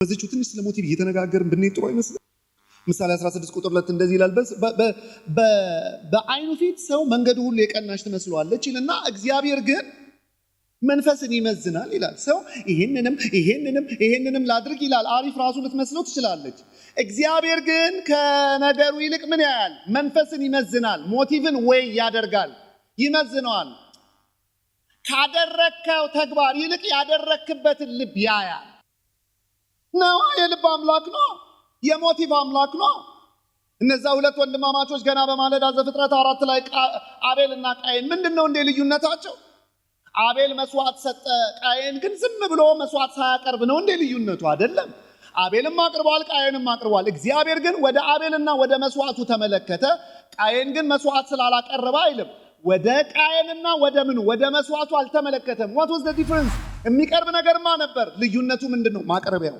በዚህቹ ትንሽ ስለ ሞቲቭ እየተነጋገርን ብንሄድ ጥሩ አይመስልም? ምሳሌ 16 ቁጥር 2 እንደዚህ ይላል፣ በአይኑ ፊት ሰው መንገዱ ሁሉ የቀናች ትመስለዋለች ይልና እግዚአብሔር ግን መንፈስን ይመዝናል ይላል። ሰው ይሄንንም ላድርግ ይላል፣ አሪፍ ራሱ ልትመስለው ትችላለች። እግዚአብሔር ግን ከነገሩ ይልቅ ምን ያያል? መንፈስን ይመዝናል። ሞቲቭን ወይ ያደርጋል፣ ይመዝነዋል። ካደረከው ተግባር ይልቅ ያደረክበትን ልብ ያያል። ነው የልብ አምላክ ነው፣ የሞቲቭ አምላክ ነው። እነዛ ሁለት ወንድማማቾች ገና በማለዳ ዘፍጥረት 4 ላይ አቤልና ቃየን ምንድነው እንደ ልዩነታቸው? አቤል መስዋዕት ሰጠ፣ ቃየን ግን ዝም ብሎ መስዋዕት ሳያቀርብ ነው እንደ ልዩነቱ አይደለም። አቤልም አቅርቧል፣ ቃየንም አቅርቧል። እግዚአብሔር ግን ወደ አቤልና ወደ መስዋዕቱ ተመለከተ። ቃየን ግን መስዋዕት ስላላቀረበ አይልም። ወደ ቃየንና ወደ መስዋዕቱ አልተመለከተም። what was the difference? የሚቀርብ ነገርማ ነበር። ልዩነቱ ምንድነው? ማቅረቢያው